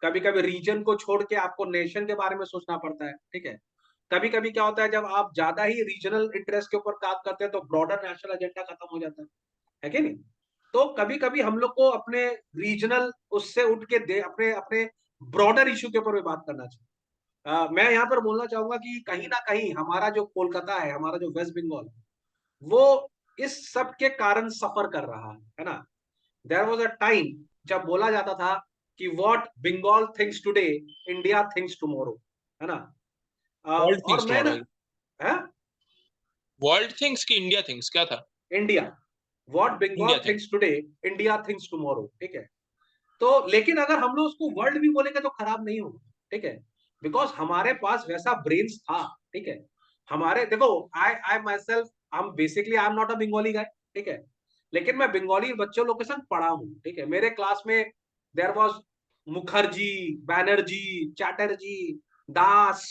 कभी कभी रीजन को छोड़ के आपको नेशन के बारे में सोचना पड़ता है, ठीक है। कभी कभी क्या होता है, जब आप ज्यादा ही रीजनल इंटरेस्ट के ऊपर काम करते हैं तो ब्रॉडर नेशनल एजेंडा खत्म हो जाता है कि नहीं। तो कभी कभी हम लोग को अपने रीजनल उससे उठ के दे अपने अपने ब्रॉडर इशू के ऊपर भी बात करना चाहिए। मैं यहाँ पर बोलना चाहूंगा कि कहीं ना कहीं हमारा जो कोलकाता है, हमारा जो वेस्ट बंगाल, वो इस सब के कारण सफर कर रहा है ना। देयर वाज अ टाइम जब बोला जाता था कि what Bengal thinks today, India thinks tomorrow, है ना। वर्ल्ड और थिंग्स मैं ना, टुमारो, है वर्ल्ड थिंग्स की इंडिया थिंग्स क्या था? India, what Bengal India things. Thinks today, India thinks tomorrow, ठीक है। तो लेकिन अगर हम लोग उसको वर्ल्ड भी बोलेंगे तो खराब नहीं होगा, ठीक है। बिकॉज हमारे पास वैसा ब्रेन्स था, ठीक है। हमारे देखो, आई आई माई सेल्फ, हम basically I am not a Bengali guy, ठीक है। लेकिन मैं बंगाली बच्चों लोग के संग पढ़ा हूँ, ठीक है। मेरे क्लास में there was Mukherjee, Banerjee, Chatterjee, Das,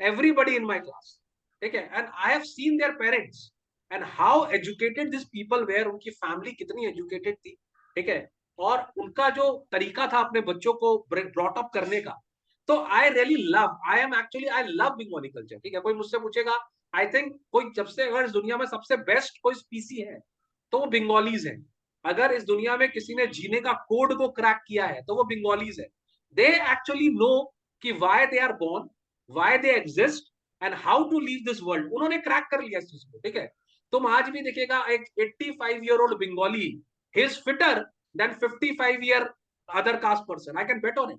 everybody in my class, ठीक है। And I have seen their parents and how educated this people were, उनकी फैमिली कितनी एजुकेटेड थी, ठीक है। और उनका जो तरीका था अपने बच्चों को ब्रॉट अप करने का, तो आई really love, I am actually I love Bengali culture, ठीक है। कोई मुझसे पूछेगा, आई थिंक कोई जब से अगर इस दुनिया में सबसे बेस्ट कोई स्पीसी है तो वो बंगालीज है। अगर इस दुनिया में किसी ने जीने का कोड को क्रैक किया है तो वो बंगालीज है। दे एक्चुअली नो कि why they are born, why they exist and how to live this world. उन्होंने क्रैक कर लिया इस चीज को, ठीक है। तुम आज भी देखिएगा एक 85-year-old Bengali, he is fitter than 55 year other caste person, I can bet on it.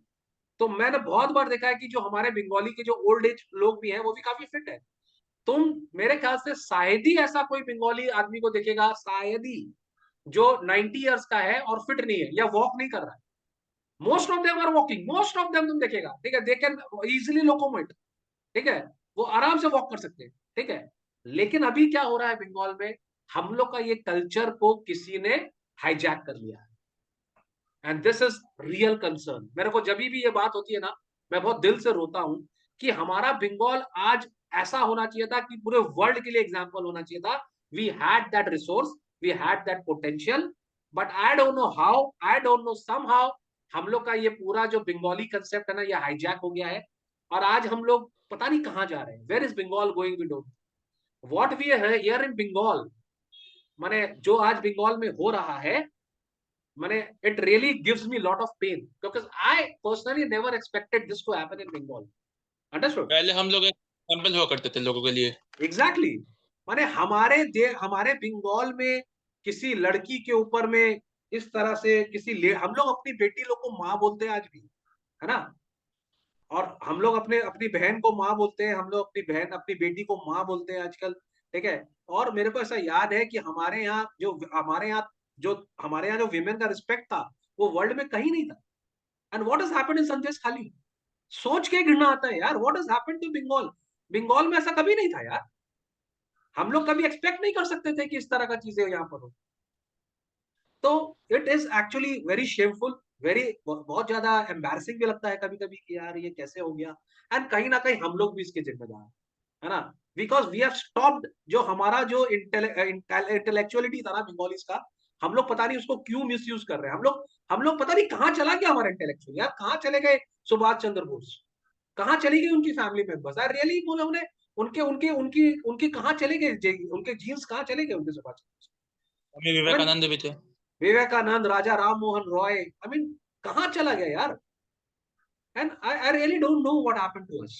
तो मैंने बहुत बार देखा है कि जो हमारे बंगाली के जो ओल्ड एज लोग भी हैं वो भी काफी फिट है। तुम मेरे ख्याल से शायद ही ऐसा कोई बंगाली आदमी को देखेगा, शायद ही, जो 90 ईयर्स का है और फिट नहीं है या वॉक नहीं कर रहा है। Most of them are walking, most of them तुम देखेगा, ठीक है। दे कैन इजिली लोकोमोट, ठीक है। वो आराम से वॉक कर सकते हैं, ठीक है। लेकिन अभी क्या हो रहा है बंगाल में, हम लोग का ये कल्चर को किसी ने हाईजैक कर लिया है, and this is real concern. मेरे को जब भी ये बात होती है ना, मैं बहुत दिल से रोता हूं कि हमारा बंगाल आज ऐसा होना चाहिए था कि पूरे वर्ल्ड के लिए एग्जाम्पल होना चाहिए था। We had that resource, we had that potential, but I don't know how, I don't know somehow हम लोग का ये पूरा जो बंगाली कंसेप्ट है ना, ये हाईजैक हो गया है। और आज हम लोग पता नहीं कहां जा रहे हैं, where is Bengal going, we don't. What we are here in Bengal, माने जो आज बंगाल में हो रहा है, माने it really gives me lot of pain because I personally never expected this to happen in Bengal. Understood? पहले हम लोग एग्जाम्पल हुआ करते थे लोगों के लिए। Exactly. माने हमारे बंगाल में किसी लड़की के ऊपर में इस तरह से हम लोग अपनी बेटी लोग को माँ बोलते हैं आज भी, है ना। और हम लोग अपने अपनी बहन को माँ बोलते हैं, हम लोग अपनी बहन अपनी बेटी को माँ बोलते हैं आजकल, ठीक है। और मेरे को ऐसा याद है कि हमारे यहाँ जो विमेन का रिस्पेक्ट था, वो वर्ल्ड में कहीं नहीं था। And what has happened in संदेश खाली, सोच के गिरना आता है यार, what has happened to Bengal. Bengal में ऐसा कभी नहीं था यार। हम लोग कभी एक्सपेक्ट नहीं कर सकते थे कि इस तरह का चीजें यहाँ पर हो। तो it is actually very shameful, very बहुत ज्यादा एम्बैरसिंग भी लगता है कभी कभी कि यार ये कैसे हो गया। एंड कहीं ना कहीं हम लोग भी इसके जिम्मेदार है ना। बिकॉज वी हैव स्टॉप्ड, जो हमारा जो इंटेलेक्चुअलिटी था ना बंगालीज का, हम लोग पता नहीं उसको क्यों मिस यूज कर रहे हैं। हम लोग पता नहीं कहाँ चला गया हमारा इंटेलेक्चुअल, यार कहाँ चले गए सुभाष चंद्र बोस, कहाँ चली गई उनकी फैमिली मेंबर्स, आई रियली बोले उन्हें, उनके उनके उनकी उनके कहाँ चले गए, उनके जीन्स कहाँ चले गए उनके सुभाष चंद्र स्वामी बोस। विवेकानंद भी थे। विवेकानंद, राजा राम मोहन रॉय, आई मीन कहाँ चला गया यार। And I really don't know what happened to us.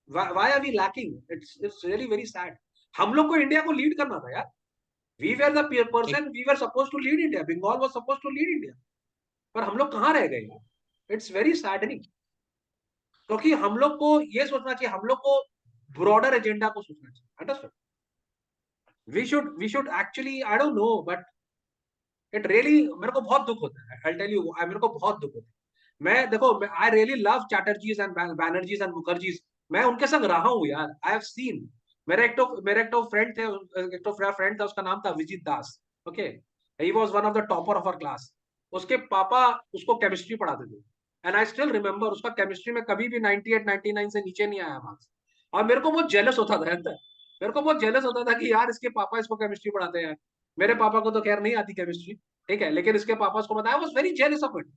Why are we lacking? It's really very sad. हम लोग को इंडिया को लीड करना था यार। We were the person, we were supposed to lead India. Bengal was supposed to lead India. पर हम लोग कहाँ रह गए यार? It's very saddening. क्योंकि हम लोग को ये सोचना चाहिए, हम लोग को ब्रॉडर एजेंडा को सोचना चाहिए। Understand? We should actually, I don't know, but it really, मेरे को बहुत दुख होता है। I'll tell you, मेरे को बहुत दुख होता है। मैं देखो, I really love Chatterjees and Banerjees and Mukherjees. मैं उनके संग रहा हूँ यार, आई हैव सीन। मेरा एक तो फ्रेंड थे, एक तो फ्रेंड था, उसका नाम था Vijit Das, okay. He was one of the topper of our class. उसके पापा उसको केमिस्ट्री पढ़ाते थे, एंड आई स्टिल रिमेंबर उसका केमिस्ट्री में कभी भी 98 99 से नीचे नहीं आया मार्क्स। और मेरे को बहुत जेलस होता था अंदर, मेरे को बहुत जेलस होता था कि यार इसके पापा इसको केमिस्ट्री पढ़ाते हैं। मेरे पापा को तो खैर नहीं आती केमिस्ट्री, ठीक है, लेकिन इसके पापा उसको बताया, was very jealous of it.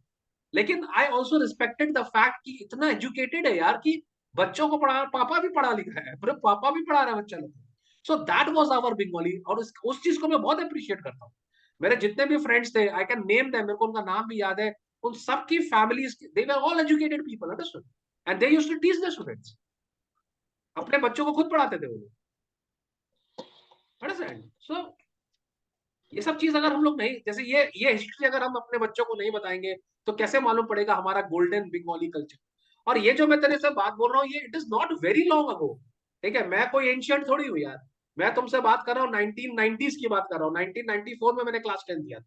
लेकिन I also respected the fact कि इतना एजुकेटेड है यार कि बच्चों को पढ़ा, पापा भी पढ़ा लिखा है, फिर पापा भी पढ़ा रहा है बच्चा लोग। So that was our Bengali, और उस चीज को मैं बहुत अप्रिशिएट करता हूँ। मेरे जितने भी फ्रेंड्स थे, आई कैन नेम देम, मेरे को उनका नाम भी याद है, उन सबकी families, they were all educated people, understood, and they used to teach the students, अपने बच्चों को खुद पढ़ाते थे वो लोग, अंडरस्टैंड। सो ये सब चीज अगर हम लोग नहीं, जैसे ये हिस्ट्री अगर हम अपने बच्चों को नहीं बताएंगे तो कैसे मालूम पड़ेगा हमारा गोल्डन बंगाली कल्चर। और ये जो मैं तेरे से बात बोल रहा हूँ, ये it is not very long ago, ठीक है, मैं कोई एंशियंट थोड़ी हूँ यार। मैं तुमसे बात कर रहा हूँ 1990s की बात कर रहा हूँ, 1994 में मैंने क्लास 10 दिया था,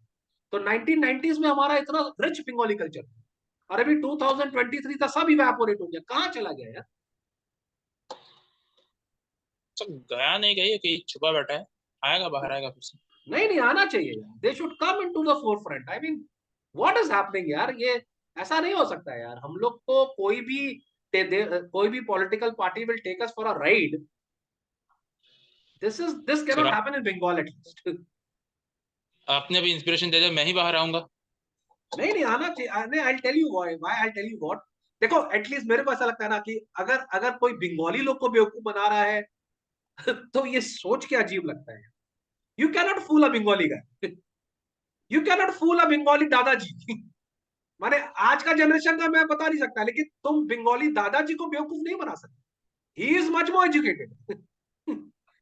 तो 1990s में हमारा इतना रिच बंगाली कल्चर था, और अभी 2023 था, सब इवेपोरेट हो गया, कहाँ चला गया यार। तो गया नहीं, गई कहीं छुपा बैठा है, आएगा, बाहर आएगा फिर से। नहीं नहीं, आना चाहिए यार, they should come into the forefront, I mean what is happening यार, ये ऐसा नहीं हो सकता यार। हम लोग को कोई भी political party will take us for a ride, this can sir not happen in Bengal at least. आपने भी इंस्पिरेशन दे दिया, मैं ही बाहर आऊंगा। नहीं नहीं, आना चाहिए, नहीं, I tell you why, I tell you what, देखो एटलीस्ट मेरे को ऐसा लगता है ना कि अगर अगर कोई बंगाली लोग को बेवकूफ बना रहा है तो ये सोच के अजीब लगता है। You can not fool a Bengali guy, you can not fool a Bengali दादाजी। माने आज का जनरेशन का मैं बता नहीं सकता, लेकिन तुम बंगाली दादाजी को बेवकूफ नहीं बना सकते। He is much more educated,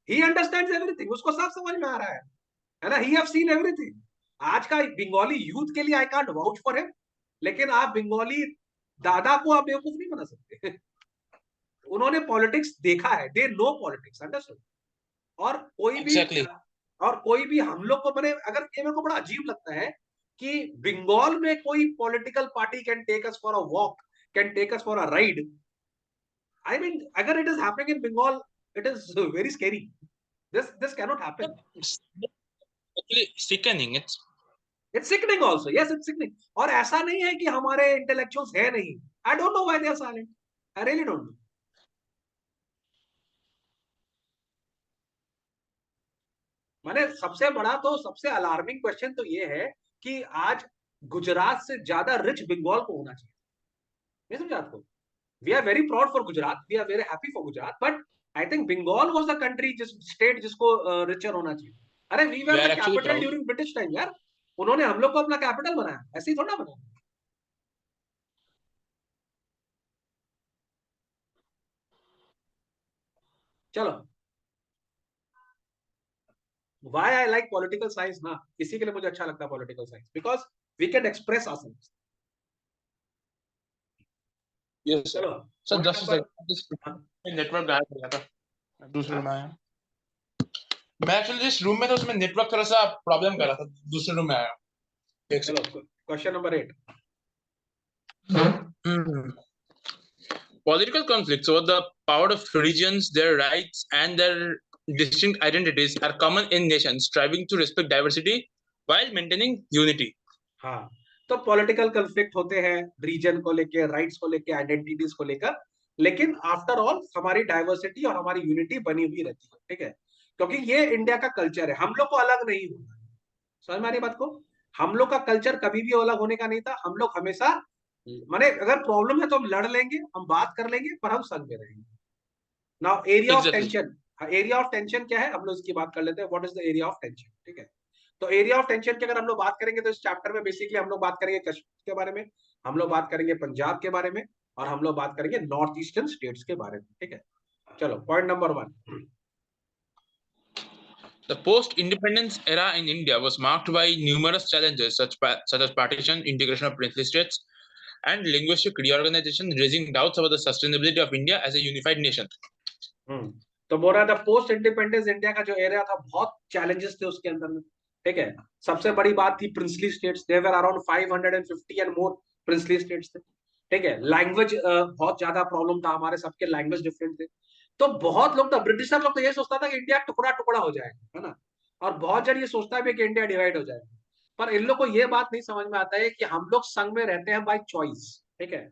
he understands everything, उसको सब समझ में आ रहा है ना, ही हैव सीन एवरीथिंग। आज का बंगाली यूथ के लिए I can't vouch for him, लेकिन आप बंगाली दादा को आप बेवकूफ नहीं बना सकते। उन्होंने पॉलिटिक्स देखा है, दे नो पॉलिटिक्स, अंडरस्टैंड। और कोई भी एग्जैक्टली। हम लोग को, मैंने अगर ये मेरे को बड़ा अजीब लगता है कि बंगाल में कोई political party can take us for a walk, can take us for a ride. I mean अगर it is happening in Bengal, it is very scary, this can not happen. Actually sickening it's. It's sickening also, yes it's sickening. और ऐसा नहीं है कि हमारे इंटेलेक्चुअल्स है नहीं, I don't know why they are silent, I really don't know. माने सबसे बड़ा तो, सबसे अलार्मिंग क्वेश्चन तो ये है कि आज गुजरात से ज्यादा रिच बंगाल को होना चाहिए, नहीं समझा आपको। We are very proud for Gujarat, we are very happy for Gujarat, but I think Bengal was the country, जिस स्टेट जिसको रिचर होना चाहिए। अरे we we were are the actually capital proud. During British time यार, उन्होंने हम लोग को अपना कैपिटल बनाया, ऐसे ही थोड़ा बनाया। चलो, why I like political science ना, इसी के लिए मुझे अच्छा लगता है political science, because we can express ourselves. Yes sir. चलो, sir point just number, network गायब हो गया था, मैं दूसरे रूम में आया। मैं एक्चुअली जिस रूम में था उसमें नेटवर्क थोड़ा सा प्रॉब्लम कर रहा था, दूसरे रूम में आया। एक चलो question number 8। Second. Political conflicts over the power of regions, their rights, and their distinct identities are common in nations striving to respect diversity while maintaining unity. हाँ, तो पॉलिटिकल कंफ्लिक्ट होते हैं रीजन को लेके, राइट्स को लेके, आइडेंटिटीज को लेकर, लेकिन आफ्टर ऑल हमारी डाइवर्सिटी और हमारी यूनिटी बनी हुई रहती है, ठीक है, क्योंकि ये इंडिया का कल्चर है, हम लोग को अलग नहीं होना है। समझ में आ रही बात को, हम लोग का कल्चर कभी भी अलग होने का नहीं था, हम लोग हमेशा, माने अगर प्रॉब्लम है तो हम लड़ लेंगे, हम बात कर लेंगे, पर हम संग में रहेंगे। Now area of Exactly. Tension, area of tension क्या है, हम लोग इसकी बात कर लेते हैं, what is the area of tension, ठीक है। तो एरिया ऑफ टेंशन की अगर हम लोग बात करेंगे तो इस चैप्टर में बेसिकली हम लोग बात करेंगे कश्मीर के बारे में, हम लोग बात करेंगे पंजाब के बारे में, और हम लोग बात करेंगे नॉर्थ ईस्टर्न स्टेट्स के बारे में, ठीक है। चलो point number 1। The post-independence era in India was marked by numerous challenges such as partition, integration of princely states, and linguistic reorganization, raising doubts about the sustainability of India as a unified nation. तो बोल रहा था पोस्ट इंडिपेंडेंस इंडिया का जो एरिया था, बहुत चैलेंजेस थे उसके अंदर में, ठीक है। सबसे बड़ी बात थी princely states, there were around 550 and more princely states थे, ठीक है। लैंग्वेज बहुत ज्यादा प्रॉब्लम था, हमारे सबके लैंग्वेज डिफरेंट थे। तो बहुत लोग था, ब्रिटिशर लोग तो ये सोचता था कि इंडिया टुकड़ा टुकड़ा हो जाएगा, है ना, और बहुत जन ये सोचता है कि इंडिया डिवाइड हो जाएगा। पर इन लोग को ये बात नहीं समझ में आता है कि हम लोग संग में रहते हैं बाय चॉइस, ठीक है।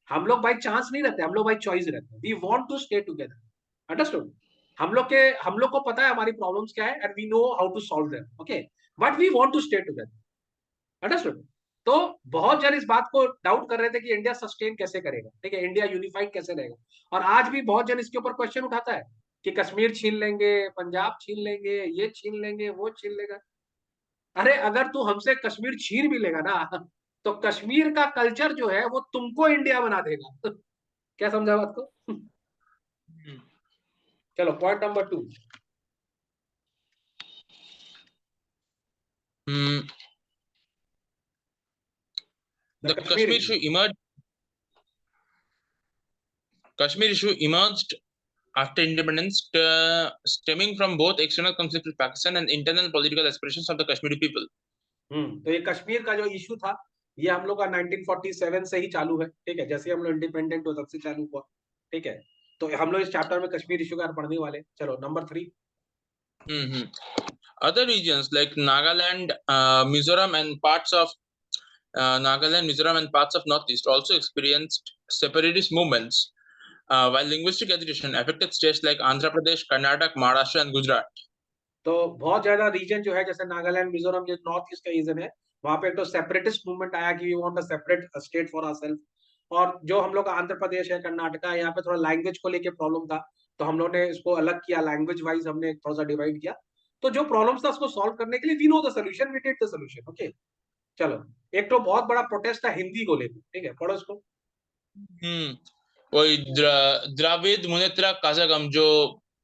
हम लोग बाय चांस नहीं रहते, हम लोग बाय चॉइस रहते हैं, we want to stay together, understood. हम लोग को पता है हमारी प्रॉब्लम्स क्या है, and we know how to solve them, okay, but we want to stay together, understood. तो बहुत जन इस बात को डाउट कर रहे थे कि इंडिया सस्टेन कैसे करेगा, ठीक है, इंडिया यूनिफाइड कैसे रहेगा। और आज भी बहुत जन इसके ऊपर क्वेश्चन उठाता है कि कश्मीर छीन लेंगे, पंजाब छीन लेंगे, ये छीन लेंगे, वो छीन लेगा। अरे अगर तू हमसे कश्मीर छीन भी लेगा ना, तो कश्मीर का कल्चर जो है वो तुमको इंडिया बना देगा। क्या समझा बात को? चलो point number 2। The Kashmir Kashmir issue emerged after independence, stemming from both external conflict with Pakistan and internal political aspirations of the Kashmiri people. तो ये कश्मीर का जो इशू था, ये हम लोग का 1947 से ही चालू है, ठीक है, जैसे हम लोग इंडिपेंडेंट हो तब से चालू हुआ, ठीक है। तो हम लोग इस चैप्टर में कश्मीर इशू का पढ़ने वाले। चलो number 3। Other regions like Nagaland, Mizoram, and parts of Northeast also experienced separatist movements, while linguistic agitation affected states like Andhra Pradesh, Karnataka, Maharashtra, and Gujarat. तो बहुत ज्यादा रीजन जो है, जैसे नागालैंड, मिजोरम, जो नॉर्थ ईस्ट का रीजन है, वहां पे एक तो सेपरेटिस्ट मूवमेंट आया कि we want a separate state for ourselves. और जो हम लोग का आंध्र प्रदेश है, कर्नाटका, यहाँ पे थोड़ा लैंग्वेज को लेके प्रॉब्लम था, तो हम लोग ने इसको अलग किया, लैंग्वेज वाइज हमने थोड़ा सा डिवाइड किया। तो जो प्रॉब्लम्स था उसको सॉल्व करने के लिए we know the solution, we did the solution, okay. चलो, एक तो बहुत बड़ा प्रोटेस्ट था हिंदी को लेकर, ठीक है, पढ़ो इसको। वही द्राविड मुनेत्रा काजागम जो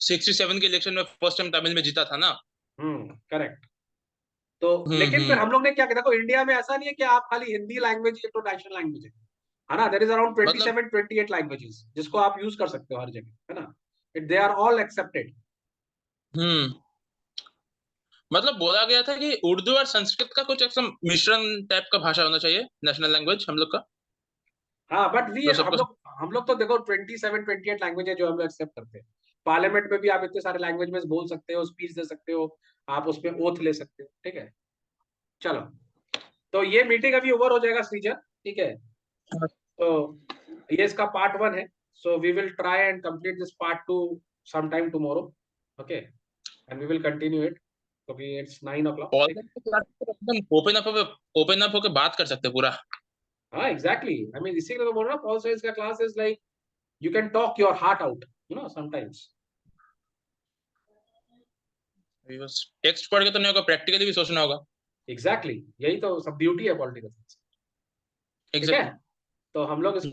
67 के इलेक्शन में फर्स्ट टाइम तमिल में जीता था ना। करेक्ट। तो लेकिन फिर हम लोग ने क्या किया, देखो इंडिया में ऐसा नहीं है कि आप खाली हिंदी लैंग्वेज एक तो नेशनल लैंग्वेज है ना, देयर इज अराउंड 27-28 लैंग्वेजेस जिसको आप यूज कर सकते हो हर जगह, है ना, दे आर ऑल एक्सेप्टेड। मतलब बोला गया था कि उर्दू और संस्कृत का कुछ ऐसा मिश्रण टाइप का भाषा होना चाहिए, नेशनल लैंग्वेज हम लोग का। हाँ बट वी तो हम सबको लोग हम लोग तो देखो 27-28 लैंग्वेज है जो हम लोग एक्सेप्ट करते हैं। पार्लियामेंट में भी आप इतने सारे लैंग्वेज में बोल सकते हो, स्पीच दे सकते हो, आप उसमें ओथ ले सकते हो, ठीक है। चलो, तो ये मीटिंग अभी ओवर हो जाएगा सृजन, ठीक है। तो ये इसका पार्ट 1 है, so we will try and complete this part 2 some time tomorrow, okay, and we will continue it, क्योंकि इट्स 9 o'clock, ठीक है। एकदम ओपन अप होकर बात कर सकते हैं पूरा। हाँ एग्जैक्टली, आई मीन इसी को तो बोल रहा हूँ, पॉल साइंस का class is like you can talk your heart out, you know, sometimes. Text पढ़ के तो नहीं होगा, प्रैक्टिकली भी सोचना होगा। एग्जैक्टली, यही तो सब ब्यूटी है पॉलिटिकल साइंस, ठीक है। एग्जैक्टली। तो हम लोग इसको